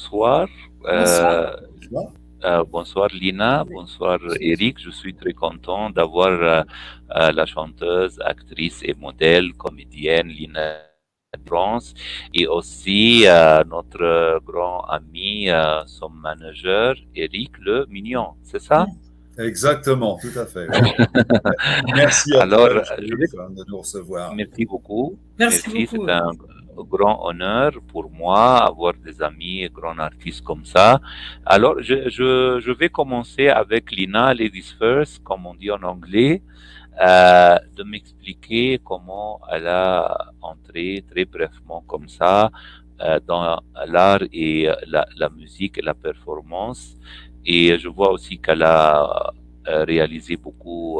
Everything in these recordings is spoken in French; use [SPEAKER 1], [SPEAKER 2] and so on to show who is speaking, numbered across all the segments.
[SPEAKER 1] bonsoir.
[SPEAKER 2] Bonsoir.
[SPEAKER 1] Euh, bonsoir Lina, bonsoir Eric. Je suis très content d'avoir la chanteuse, actrice et modèle, comédienne Lina France et aussi notre grand ami, son manager Eric Le Mignon. C'est ça?
[SPEAKER 3] Exactement, tout à fait. Oui. Merci à
[SPEAKER 1] Alors,
[SPEAKER 3] toi,
[SPEAKER 1] je vais
[SPEAKER 3] Shérif, de nous recevoir.
[SPEAKER 1] Merci beaucoup.
[SPEAKER 2] Merci
[SPEAKER 1] Merci,
[SPEAKER 2] beaucoup.
[SPEAKER 1] c'est un grand honneur pour moi avoir des amis grands artistes comme ça. Alors, je vais commencer avec Lina, Ladies First, comme on dit en anglais, de m'expliquer comment elle a entré très brièvement comme ça dans l'art et la musique et la performance. Et je vois aussi qu'elle a réalisé beaucoup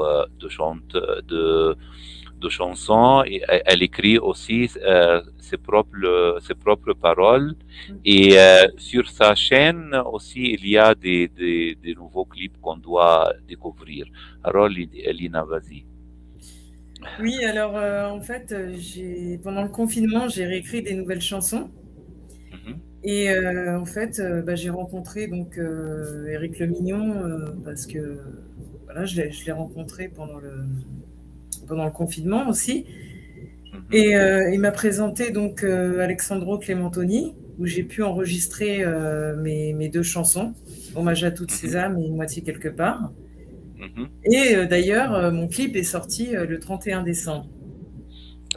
[SPEAKER 1] de chansons et elle écrit aussi ses propres paroles et sur sa chaîne aussi il y a des nouveaux clips qu'on doit découvrir. Alors Lina, vas-y.
[SPEAKER 2] Oui, alors en fait, pendant le confinement, j'ai réécrit des nouvelles chansons.
[SPEAKER 1] Mhm,
[SPEAKER 2] Et en fait, j'ai rencontré donc Éric Le Mignon parce que voilà, je l'ai rencontré pendant le confinement aussi.
[SPEAKER 1] mhm,
[SPEAKER 2] Et il m'a présenté donc Alexandro Clementoni, où j'ai pu enregistrer mes deux chansons, Hommage à toutes ces
[SPEAKER 1] mhm,
[SPEAKER 2] âmes et Une moitié quelque part.
[SPEAKER 1] mhm.
[SPEAKER 2] Et d'ailleurs, mon clip est sorti le 31 décembre.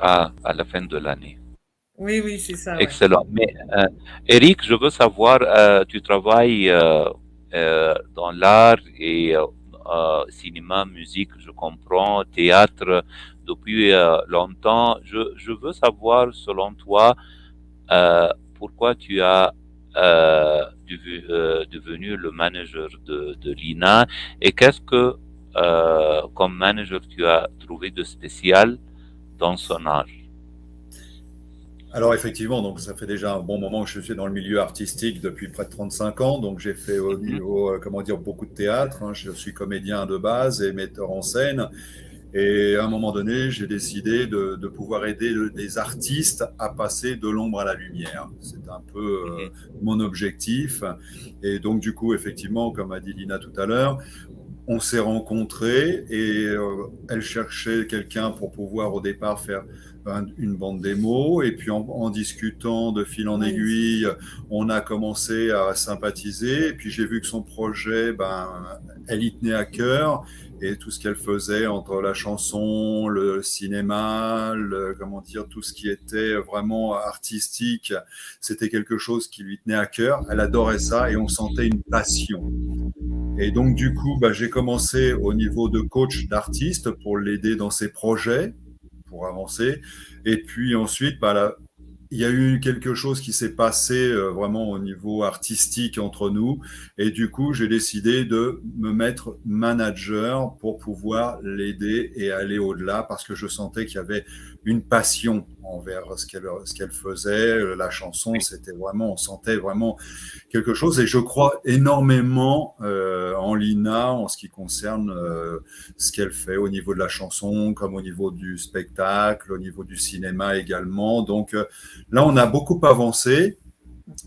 [SPEAKER 1] Ah, à la fin de l'année.
[SPEAKER 2] Oui, oui, c'est ça, ouais.
[SPEAKER 1] Excellent. Mais Eric, je veux savoir, tu travailles dans l'art et cinéma, musique, je comprends, théâtre depuis longtemps. Je veux savoir, selon toi, pourquoi tu as devenu le manager de Lina et qu'est-ce que, comme manager, tu as trouvé de spécial dans son art?
[SPEAKER 3] Alors effectivement, donc ça fait déjà un bon moment que je suis dans le milieu artistique depuis près de 35 ans. Donc j'ai fait au
[SPEAKER 1] Mhm,
[SPEAKER 3] niveau, comment dire, beaucoup de théâtre, hein. Je suis comédien de base et metteur en scène. Et à un moment donné, j'ai décidé de pouvoir aider des artistes à passer de l'ombre à la lumière. C'est un peu
[SPEAKER 1] mhm,
[SPEAKER 3] mon objectif. Et donc du coup, effectivement, comme a dit Lina tout à l'heure, on s'est rencontrés et elle cherchait quelqu'un pour pouvoir au départ faire une bande démo et puis en discutant de fil en
[SPEAKER 2] Oui,
[SPEAKER 3] aiguille, on a commencé à sympathiser et puis j'ai vu que son projet, elle y tenait à cœur et tout ce qu'elle faisait entre la chanson, le cinéma, comment dire, tout ce qui était vraiment artistique, c'était quelque chose qui lui tenait à cœur. Elle adorait ça et on sentait une passion. Et donc, du coup, j'ai commencé au niveau de coach d'artiste pour l'aider dans ses projets, pour avancer. Et puis ensuite, il y a eu quelque chose qui s'est passé vraiment au niveau artistique entre nous. Et du coup, j'ai décidé de me mettre manager pour pouvoir l'aider et aller au-delà parce que je sentais qu'il y avait une passion envers ce qu'elle faisait. La chanson, c'était vraiment, on sentait vraiment quelque chose. Et je crois énormément en Lina en ce qui concerne ce qu'elle fait au niveau de la chanson, comme au niveau du spectacle, au niveau du cinéma également. Donc là, on a beaucoup avancé.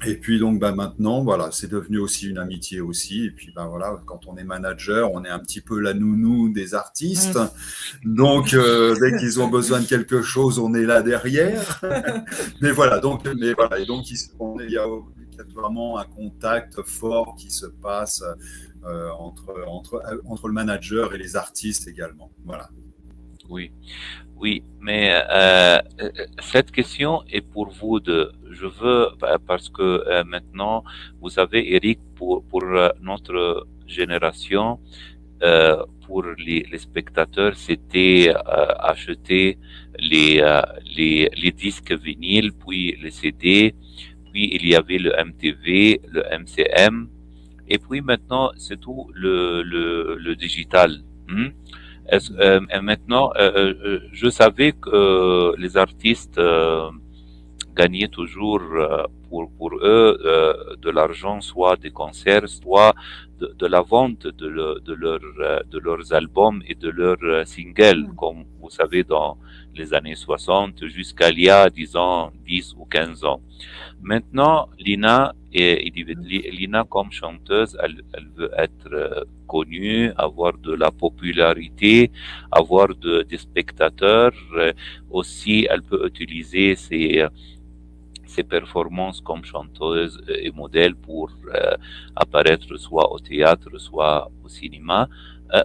[SPEAKER 3] Et puis donc maintenant, voilà, c'est devenu aussi une amitié aussi. Et puis voilà, quand on est manager, on est un petit peu la nounou des artistes. Donc dès qu'ils ont besoin de quelque chose, on est là derrière. Mais voilà, et donc il y a vraiment un contact fort qui se passe entre le manager et les artistes également. Voilà.
[SPEAKER 1] oui. Oui, mais cette question est pour vous deux. Je veux, parce que maintenant, vous savez, Eric, pour notre génération, pour les spectateurs, c'était acheter les disques vinyles, puis les CD, puis il y avait le MTV, le MCM, et puis maintenant, c'est tout le digital. Hmm? Maintenant, je savais que les artistes gagnaient toujours pour eux de l'argent, soit des concerts, soit de la vente de leurs albums et de leurs singles, comme vous savez, dans les années 60 jusqu'à il y a, disons, 10 ou 15 ans. Maintenant, Lina, Et il dit, Lina, comme chanteuse, elle veut être connue, avoir de la popularité, avoir des spectateurs. Aussi, elle peut utiliser ses performances comme chanteuse et modèle pour apparaître soit au théâtre, soit au cinéma.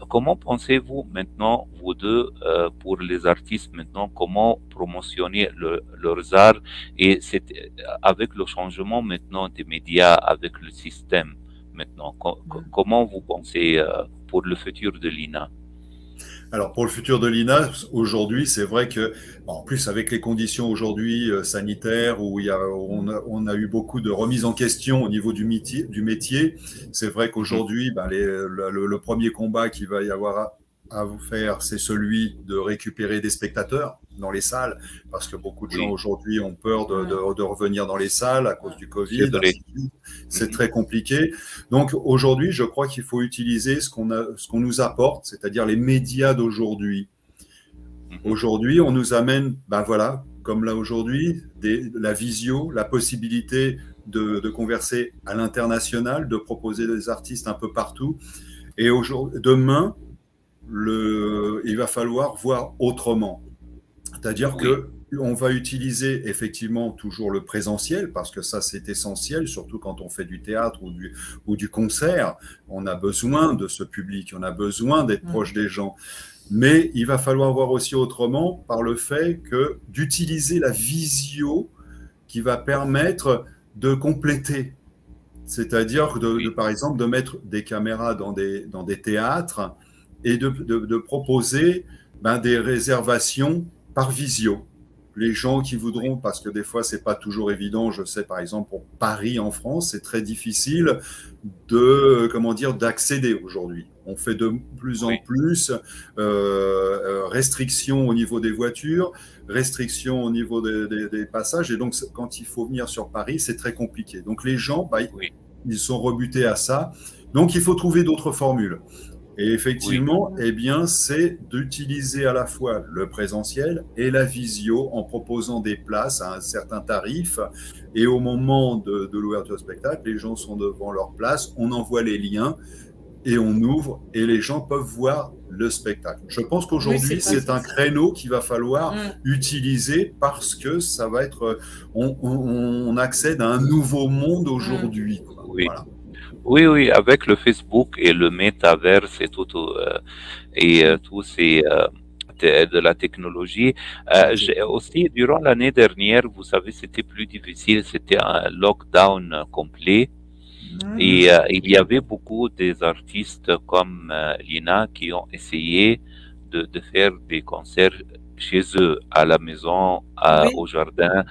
[SPEAKER 1] Comment pensez-vous maintenant, vous deux, pour les artistes maintenant, comment promotionner leurs arts et avec le changement maintenant des médias, avec le système maintenant, comment vous pensez pour le futur de l'INA?
[SPEAKER 3] Alors pour le futur de l'INA, aujourd'hui, c'est vrai que, en plus avec les conditions aujourd'hui sanitaires où on a eu beaucoup de remises en question au niveau du métier, c'est vrai qu'aujourd'hui, le premier combat qu'il va y avoir à vous faire, c'est celui de récupérer des spectateurs dans les salles, parce que beaucoup de gens
[SPEAKER 1] Oui,
[SPEAKER 3] aujourd'hui ont peur de revenir dans les salles à cause du
[SPEAKER 1] c'est
[SPEAKER 3] Covid.
[SPEAKER 1] vrai.
[SPEAKER 3] C'est très compliqué. Donc aujourd'hui, je crois qu'il faut utiliser ce qu'on nous apporte, c'est-à-dire les médias d'aujourd'hui. Aujourd'hui, on nous amène, voilà, comme là aujourd'hui, la visio, la possibilité de converser à l'international, de proposer des artistes un peu partout. Et demain, il va falloir voir autrement. C'est-à-dire
[SPEAKER 1] Oui,
[SPEAKER 3] que on va utiliser effectivement toujours le présentiel parce que ça c'est essentiel, surtout quand on fait du théâtre ou du concert. On a besoin de ce public, on a besoin d'être proche des gens. Mais il va falloir voir aussi autrement par le fait que d'utiliser la visio qui va permettre de compléter. C'est-à-dire, par exemple, de mettre des caméras dans des théâtres et de proposer des réservations par visio. Les gens qui voudront, parce que des fois, c'est pas toujours évident. Je sais, par exemple, pour Paris en France, c'est très difficile d'accéder aujourd'hui. On fait de plus en plus restrictions au niveau des voitures, restrictions au niveau des passages. Et donc, quand il faut venir sur Paris, c'est très compliqué. Donc, les gens, ils sont rebutés à ça. Donc, il faut trouver d'autres formules. Et effectivement, c'est d'utiliser à la fois le présentiel et la visio en proposant des places à un certain tarif. Et au moment de l'ouverture du spectacle, les gens sont devant leur place, on envoie les liens et on ouvre et les gens peuvent voir le spectacle. Je pense qu'aujourd'hui, c'est un créneau qu'il va falloir utiliser parce que ça va être, on accède à un nouveau monde aujourd'hui. Voilà.
[SPEAKER 1] Oui, avec le Facebook et le métaverse et tout ces de la technologie. Aussi, durant l'année dernière, vous savez, c'était plus difficile, c'était un lockdown complet. Et il y avait beaucoup des artistes comme Lina qui ont essayé de faire des concerts chez eux, à la maison, au jardin.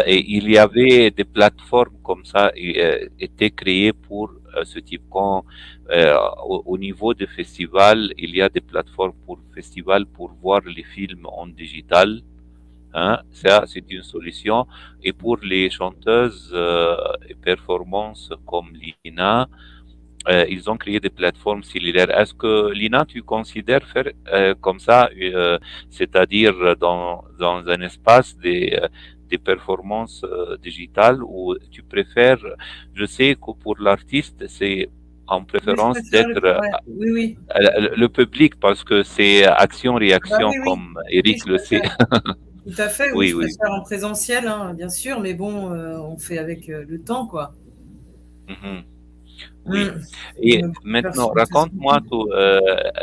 [SPEAKER 1] Et il y avait des plateformes comme ça étaient créées pour ce type. Au niveau des festivals, il y a des plateformes pour festivals pour voir les films en digital. Hein, ça, c'est une solution. Et pour les chanteuses et performances comme Lina, ils ont créé des plateformes similaires. Est-ce que, Lina, tu considères faire comme ça, c'est-à-dire dans un espace des performances digitales, ou tu préfères, je sais que pour l'artiste, c'est en préférence d'être le public parce que c'est action-réaction comme Eric le sait.
[SPEAKER 2] Tout à fait, oui, je préfère en présentiel, hein, bien sûr, mais bon, on fait avec le temps, quoi.
[SPEAKER 1] Oui. Et maintenant, raconte-moi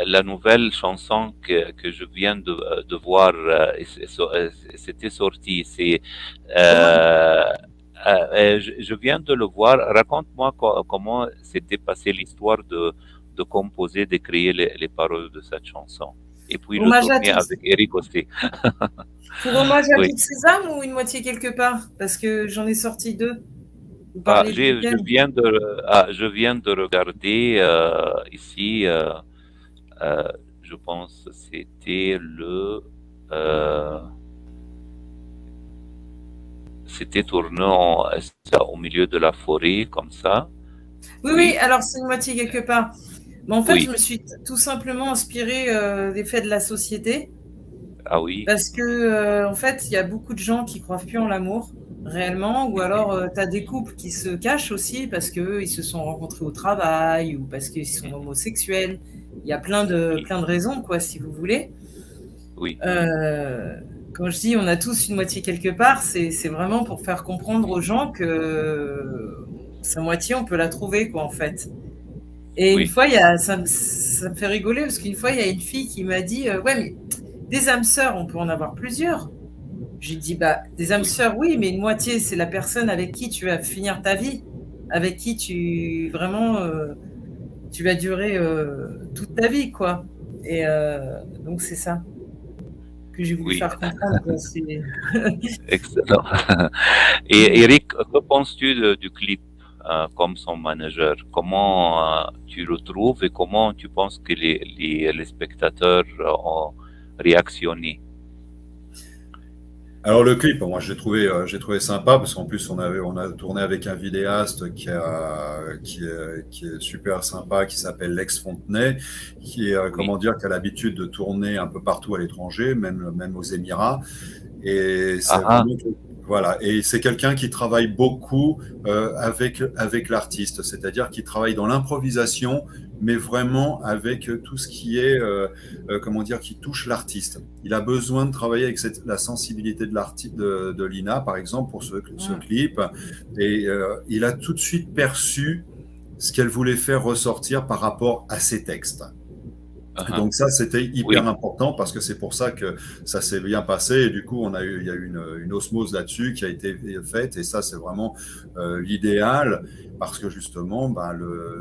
[SPEAKER 1] la nouvelle chanson que je viens de voir, c'était sorti. Je viens de le voir. Raconte-moi comment s'était passée l'histoire de composer, de créer les paroles de cette chanson. Et puis le tourner avec Eric aussi.
[SPEAKER 2] Pour hommage à toutes ces âmes ou une moitié quelque part? Parce que j'en ai sorti 2.
[SPEAKER 1] Je viens de regarder ici, je pense c'était c'était tourné au milieu de la forêt, comme ça.
[SPEAKER 2] Oui, alors c'est une moitié quelque part. Mais en fait, je me suis tout simplement inspirée des faits de la société.
[SPEAKER 1] Ah oui.
[SPEAKER 2] Parce que, en fait, il y a beaucoup de gens qui croient plus en l'amour. réellement, ou alors tu as des couples qui se cachent aussi parce qu'ils se sont rencontrés au travail ou parce qu'ils sont homosexuels. Il y a
[SPEAKER 1] Oui,
[SPEAKER 2] plein de raisons, quoi, si vous voulez.
[SPEAKER 1] oui,
[SPEAKER 2] Quand je dis on a tous une moitié quelque part, c'est vraiment pour faire comprendre aux gens que sa moitié, on peut la trouver, quoi, en fait. Et une
[SPEAKER 1] oui.
[SPEAKER 2] fois, ça me fait rigoler parce qu'une fois, il y a une fille qui m'a dit ouais, mais des âmes sœurs, on peut en avoir plusieurs. J'ai dit bah, des âmes
[SPEAKER 1] Oui.
[SPEAKER 2] sœurs, oui, mais une moitié, c'est la personne avec qui tu vas finir ta vie, avec qui tu vas durer toute ta vie, quoi. Et donc, c'est ça que j'ai voulu
[SPEAKER 1] Oui,
[SPEAKER 2] faire comprendre.
[SPEAKER 1] excellent. Et Eric, que penses-tu du clip comme son manager? Comment tu le trouves et comment tu penses que les spectateurs ont réactionné?
[SPEAKER 3] Alors le clip, moi j'ai trouvé sympa parce qu'en plus on a tourné avec un vidéaste qui est super sympa, qui s'appelle Lex Fontenay, qui est
[SPEAKER 1] Oui.
[SPEAKER 3] comment dire, qui a l'habitude de tourner un peu partout à l'étranger, même aux Émirats. Et
[SPEAKER 1] Ah,
[SPEAKER 3] c'est
[SPEAKER 1] ah,
[SPEAKER 3] vraiment voilà. Et c'est quelqu'un qui travaille beaucoup avec l'artiste, c'est-à-dire qui travaille dans l'improvisation, mais vraiment avec tout ce qui est comment dire, qui touche l'artiste. Il a besoin de travailler avec la sensibilité de Lina, par exemple, pour ce clip, et il a tout de suite perçu ce qu'elle voulait faire ressortir par rapport à ses textes.
[SPEAKER 1] ah, ah.
[SPEAKER 3] Donc ça, c'était hyper
[SPEAKER 1] Oui,
[SPEAKER 3] important parce que c'est pour ça que ça s'est bien passé et du coup, il y a eu une osmose là-dessus qui a été faite et ça, c'est vraiment l'idéal parce que justement,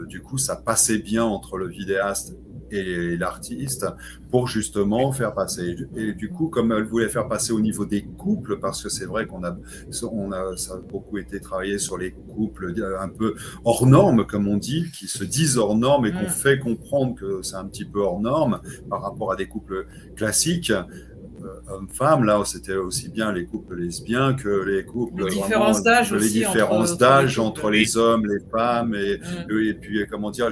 [SPEAKER 3] du coup, ça passait bien entre le vidéaste et l'artiste pour justement faire passer. Et du coup, comme elle voulait faire passer au niveau des couples, parce que c'est vrai ça a beaucoup été travaillé sur les couples un peu hors normes, comme on dit, qui se disent hors normes et qu'on fait comprendre que c'est un petit peu hors normes par rapport à des couples classiques, hommes-femmes. Là, c'était aussi bien les couples lesbiens que les couples
[SPEAKER 2] Les
[SPEAKER 3] vraiment,
[SPEAKER 2] différences d'âge
[SPEAKER 3] les
[SPEAKER 2] aussi
[SPEAKER 3] différences
[SPEAKER 2] entre les
[SPEAKER 3] d'âge
[SPEAKER 2] couples.
[SPEAKER 3] entre
[SPEAKER 1] oui,
[SPEAKER 3] les hommes, les femmes,
[SPEAKER 2] Mm.
[SPEAKER 3] et puis comment dire,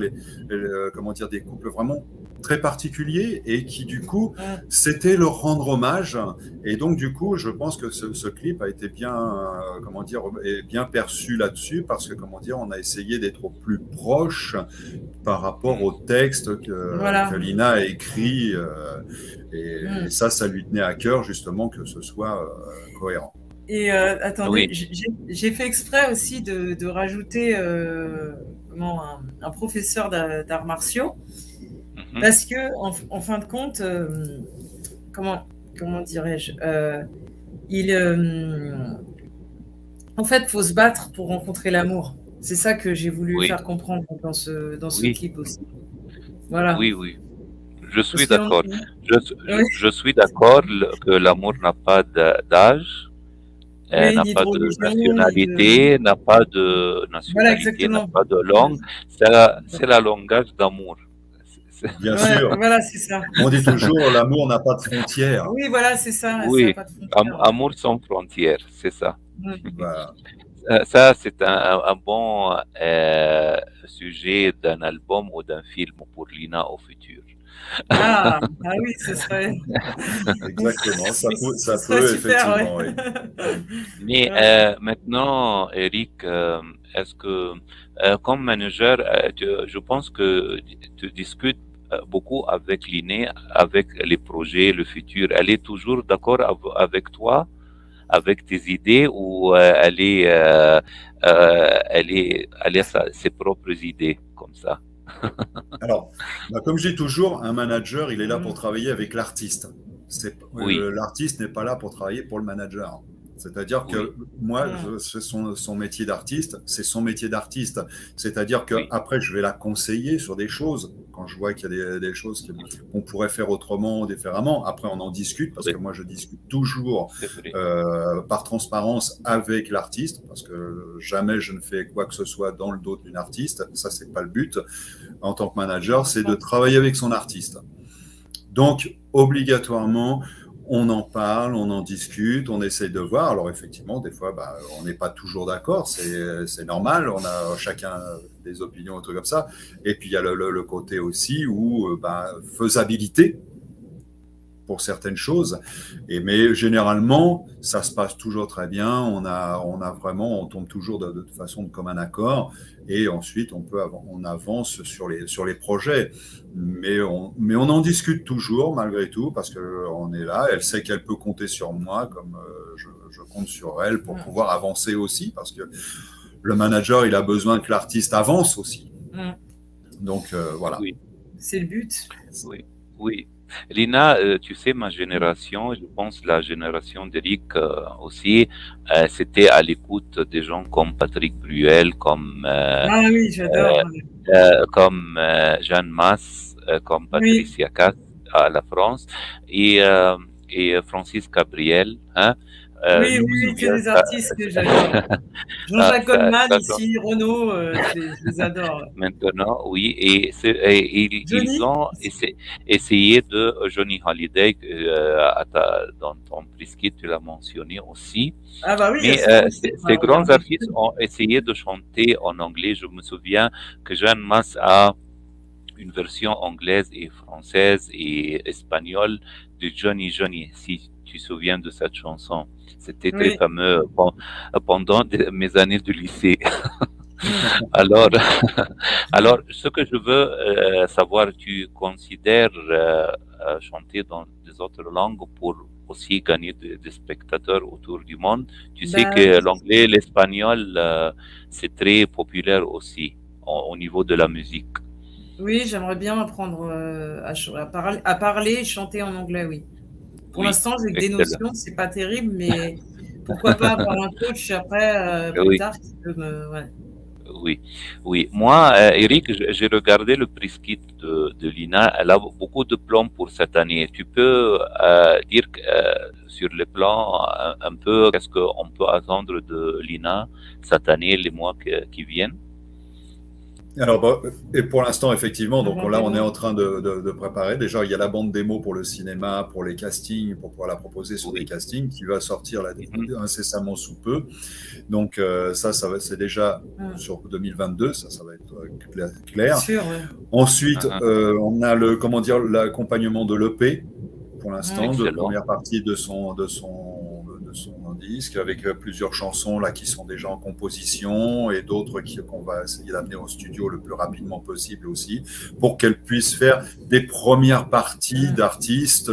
[SPEAKER 3] comment dire, des couples vraiment très particuliers et qui du coup
[SPEAKER 2] Mm.
[SPEAKER 3] c'était leur rendre hommage et donc du coup je pense que ce clip a été bien comment dire est bien perçu là-dessus parce que comment dire on a essayé d'être au plus proche par rapport
[SPEAKER 1] mm,
[SPEAKER 3] au texte que
[SPEAKER 2] Voilà.
[SPEAKER 3] Lina a écrit et
[SPEAKER 2] Mm.
[SPEAKER 3] ça lui tenait à cœur justement que ce soit cohérent.
[SPEAKER 2] Et attendez,
[SPEAKER 1] oui.
[SPEAKER 2] j'ai fait exprès aussi de rajouter un professeur d'arts martiaux
[SPEAKER 1] Mhm.
[SPEAKER 2] parce que en fin de compte, comment, comment dirais-je, en fait, faut se battre pour rencontrer l'amour. C'est ça que j'ai voulu
[SPEAKER 1] Oui,
[SPEAKER 2] faire comprendre dans ce
[SPEAKER 1] oui,
[SPEAKER 2] clip aussi. Voilà.
[SPEAKER 1] oui, oui. Je
[SPEAKER 2] Parce
[SPEAKER 1] suis
[SPEAKER 2] que
[SPEAKER 1] d'accord.
[SPEAKER 2] oui,
[SPEAKER 1] Je suis d'accord que l'amour n'a pas d'âge,
[SPEAKER 2] oui,
[SPEAKER 1] n'a
[SPEAKER 2] ni de
[SPEAKER 1] pas de
[SPEAKER 2] religion, ni de...
[SPEAKER 1] nationalité, n'a pas de
[SPEAKER 2] Voilà,
[SPEAKER 1] nationalité, n'a
[SPEAKER 2] exactement.
[SPEAKER 1] pas de langue. C'est la langage d'amour.
[SPEAKER 3] Bien
[SPEAKER 2] Ouais,
[SPEAKER 3] sûr,
[SPEAKER 2] voilà, c'est ça.
[SPEAKER 3] on dit toujours l'amour n'a pas de frontières.
[SPEAKER 2] Oui, voilà, c'est ça. Ça n'a
[SPEAKER 1] Oui,
[SPEAKER 2] pas de frontières. Ouais.
[SPEAKER 1] amour sans frontières, c'est ça.
[SPEAKER 2] Mm.
[SPEAKER 3] Voilà.
[SPEAKER 1] Ça, c'est un bon sujet d'un album ou d'un film pour Lina au futur.
[SPEAKER 2] Ah, ah oui,
[SPEAKER 3] Exactement,
[SPEAKER 2] ce
[SPEAKER 3] ça
[SPEAKER 2] serait
[SPEAKER 3] peut
[SPEAKER 2] super,
[SPEAKER 3] effectivement,
[SPEAKER 2] ouais.
[SPEAKER 3] oui.
[SPEAKER 1] Mais
[SPEAKER 2] Ouais.
[SPEAKER 1] maintenant, Eric, est-ce que, comme manager, je pense que tu discutes beaucoup avec l'INE, avec les projets, le futur. Elle est toujours d'accord avec toi, avec tes idées, ou elle a ses propres idées comme ça?
[SPEAKER 3] Alors, comme je dis toujours, un manager, il est là pour
[SPEAKER 2] Mm.
[SPEAKER 3] travailler avec l'artiste.
[SPEAKER 1] Oui,
[SPEAKER 3] L'artiste n'est pas là pour travailler pour le manager. C'est-à-dire
[SPEAKER 1] oui,
[SPEAKER 3] que moi,
[SPEAKER 2] Mm.
[SPEAKER 3] c'est son métier d'artiste, c'est son métier d'artiste. C'est-à-dire
[SPEAKER 1] oui,
[SPEAKER 3] qu'après, je vais la conseiller sur des choses. Quand je vois qu'il y a des choses qu'on pourrait faire autrement ou différemment, après, on en discute parce
[SPEAKER 1] oui,
[SPEAKER 3] que moi, je discute toujours
[SPEAKER 1] c'est vrai.
[SPEAKER 3] par transparence avec l'artiste parce que jamais je ne fais quoi que ce soit dans le dos d'une artiste. Ça, c'est pas le but en tant que manager, c'est de travailler avec son artiste. Donc, obligatoirement, on en parle, on en discute, on essaye de voir. Alors, effectivement, des fois, on n'est pas toujours d'accord, c'est normal, on a chacun des opinions, un truc comme ça. Et puis, il y a le côté aussi où faisabilité. pour certaines choses. Mais généralement, ça se passe toujours très bien. On tombe toujours de toute façon de commun accord. Et ensuite, on avance sur les projets. Mais on en discute toujours, malgré tout, parce qu'on est là. Elle sait qu'elle peut compter sur moi, comme je compte sur elle pour pouvoir avancer aussi, parce que le manager, il a besoin que l'artiste avance aussi. Donc, voilà.
[SPEAKER 1] Oui,
[SPEAKER 2] C'est le but.
[SPEAKER 1] oui, oui. Lina, tu sais, ma génération, je pense la génération d'Eric aussi, c'était à l'écoute des gens comme Patrick Bruel, comme
[SPEAKER 2] Ah oui, j'adore.
[SPEAKER 1] comme Jeanne Masse, comme
[SPEAKER 2] Oui,
[SPEAKER 1] Patricia Cass à la France et Francis Cabriel. Hein,
[SPEAKER 2] oui,
[SPEAKER 1] je me
[SPEAKER 2] oui, que
[SPEAKER 1] souviens,
[SPEAKER 2] des artistes que j'adore. Jean-Jacques Goldman
[SPEAKER 1] ça,
[SPEAKER 2] ici, Renaud, je les adore.
[SPEAKER 1] maintenant, oui, et ils
[SPEAKER 2] Johnny?
[SPEAKER 1] ont essayé de Johnny Hallyday, dans ton prescrit, tu l'as mentionné aussi,
[SPEAKER 2] Ah bah oui, il y a
[SPEAKER 1] mais
[SPEAKER 2] souvent aussi.
[SPEAKER 1] ces grands artistes ont essayé de chanter en anglais. Je me souviens que Jeanne Masse a une version anglaise et française et espagnole de Johnny Johnny, si tu te souviens de cette chanson. C'était très
[SPEAKER 2] Oui.
[SPEAKER 1] fameux pendant mes années de lycée. Alors, alors, ce que je veux savoir, tu considères chanter dans des autres langues pour aussi gagner des spectateurs autour du monde. Tu sais
[SPEAKER 2] Bah,
[SPEAKER 1] que l'anglais, l'espagnol, c'est très populaire aussi au niveau de la musique.
[SPEAKER 2] oui, j'aimerais bien apprendre à parler et chanter en anglais, oui. Pour
[SPEAKER 1] Oui,
[SPEAKER 2] l'instant, j'ai que des
[SPEAKER 1] excellent.
[SPEAKER 2] notions, c'est pas terrible, mais pourquoi pas avoir un coach après, plus
[SPEAKER 1] Oui.
[SPEAKER 2] tard, qui peut ouais.
[SPEAKER 1] Oui, oui. Moi, Eric, j'ai regardé le prescript de Lina. Elle a beaucoup de plans pour cette année. Tu peux dire sur les plans un peu qu'est-ce qu'on peut attendre de Lina cette année, les mois qui viennent?
[SPEAKER 3] Alors, et pour l'instant, effectivement, donc
[SPEAKER 2] Avant
[SPEAKER 3] là,
[SPEAKER 2] des
[SPEAKER 3] on est
[SPEAKER 2] mots.
[SPEAKER 3] en train de préparer. Déjà, il y a la bande démo pour le cinéma, pour les castings, pour pouvoir la proposer sur des
[SPEAKER 1] Oui.
[SPEAKER 3] castings, qui va sortir là,
[SPEAKER 1] Mhm.
[SPEAKER 3] incessamment sous peu. Donc, c'est déjà sur 2022, ça va être clair.
[SPEAKER 2] Sûr, ouais.
[SPEAKER 3] Ensuite,
[SPEAKER 1] Mhm.
[SPEAKER 3] on a l'accompagnement de l'EP, pour l'instant, de
[SPEAKER 1] Excellent.
[SPEAKER 3] première partie de son disque, avec plusieurs chansons là qui sont déjà en composition et d'autres qu'on va essayer d'amener au studio le plus rapidement possible aussi, pour qu'elle puisse faire des premières parties d'artistes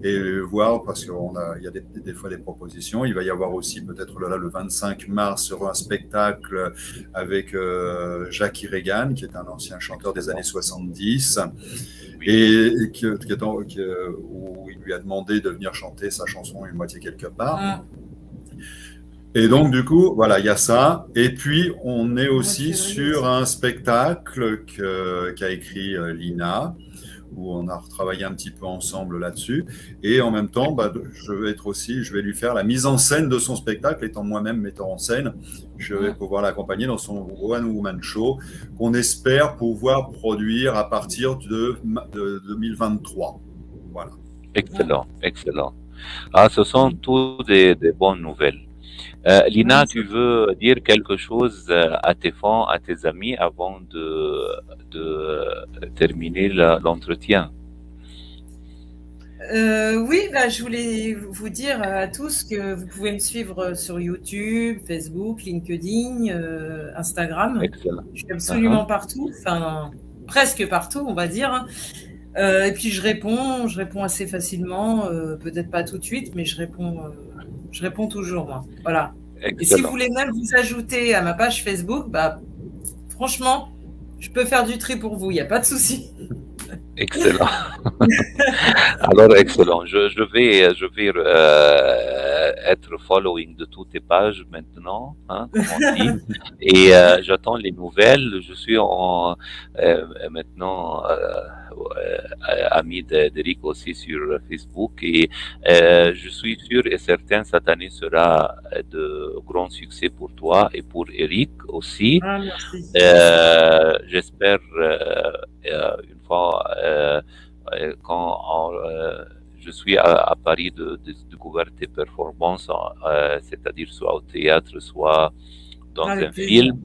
[SPEAKER 3] et voir, parce qu'il y a des fois des propositions. Il va y avoir aussi peut-être le 25 mars sur un spectacle avec Jackie Reagan, qui est un ancien chanteur des années 70. Et où il lui a demandé de venir chanter sa chanson Une moitié quelque part. Et donc, du coup, voilà, il y a ça. Et puis, on est aussi sur un spectacle qu'a écrit Lina, où on a retravaillé un petit peu ensemble là-dessus. Et en même temps, je vais lui faire la mise en scène de son spectacle, étant moi-même metteur en scène. Je vais pouvoir l'accompagner dans son One Woman Show, qu'on espère pouvoir produire à partir de 2023. Voilà.
[SPEAKER 1] Excellent, excellent. Ah, ce sont toutes des bonnes nouvelles. Lina, tu veux dire quelque chose à tes fans, à tes amis avant de terminer l'entretien?
[SPEAKER 2] Oui, je voulais vous dire à tous que vous pouvez me suivre sur YouTube, Facebook, LinkedIn, Instagram.
[SPEAKER 1] Excellent.
[SPEAKER 2] Je suis absolument partout, enfin presque partout, on va dire. Et puis je réponds assez facilement, peut-être pas tout de suite, mais je réponds toujours, moi. Voilà. Et si vous
[SPEAKER 1] Excellent.
[SPEAKER 2] voulez même vous ajouter à ma page Facebook, franchement, je peux faire du tri pour vous, il n'y a pas de souci.
[SPEAKER 1] Excellent. Alors, excellent. Je vais être following de toutes tes pages maintenant, hein, comme on dit. Et j'attends les nouvelles. Je suis maintenant ami d'Eric aussi sur Facebook et je suis sûr et certain cette année sera de grand succès pour toi et pour Eric aussi.
[SPEAKER 2] Ah, merci.
[SPEAKER 1] J'espère une fois quand je suis à Paris de découvrir tes performances, c'est-à-dire soit au théâtre, soit dans un film.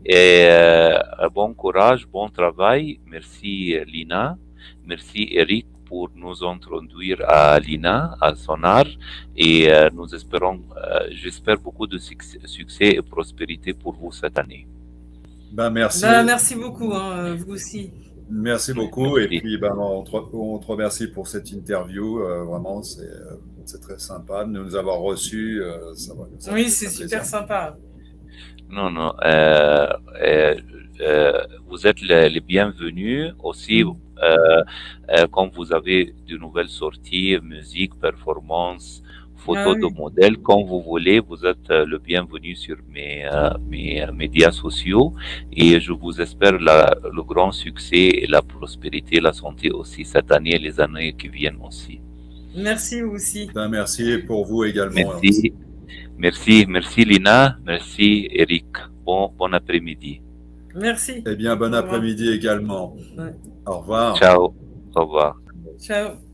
[SPEAKER 1] Et bon courage, bon travail. Merci Lina, merci Eric pour nous introduire à Lina, à son art, et nous espérons, j'espère beaucoup de succès et prospérité pour vous cette année.
[SPEAKER 3] Ben, merci.
[SPEAKER 2] Ben, merci beaucoup, hein, vous aussi.
[SPEAKER 3] Merci beaucoup.
[SPEAKER 1] Merci.
[SPEAKER 3] Et puis, ben, on te remercie pour cette interview. Vraiment, c'est très sympa de nous avoir reçus.
[SPEAKER 2] Oui, c'est super sympa.
[SPEAKER 1] Non, non. Vous êtes les bienvenus aussi. Quand vous avez de nouvelles sorties, musique, performance, photos de modèles, quand vous voulez, vous êtes le bienvenu sur mes médias sociaux. Et je vous espère le grand succès et la prospérité, la santé aussi cette année et les années qui viennent aussi.
[SPEAKER 2] Merci vous aussi.
[SPEAKER 3] Ben, merci pour vous également.
[SPEAKER 1] Merci. Merci Lina. Merci Eric. Bon après-midi.
[SPEAKER 2] Merci.
[SPEAKER 3] Eh bien, bon après-midi également.
[SPEAKER 2] Ouais.
[SPEAKER 3] Au revoir.
[SPEAKER 1] Ciao. Au revoir.
[SPEAKER 2] Ciao.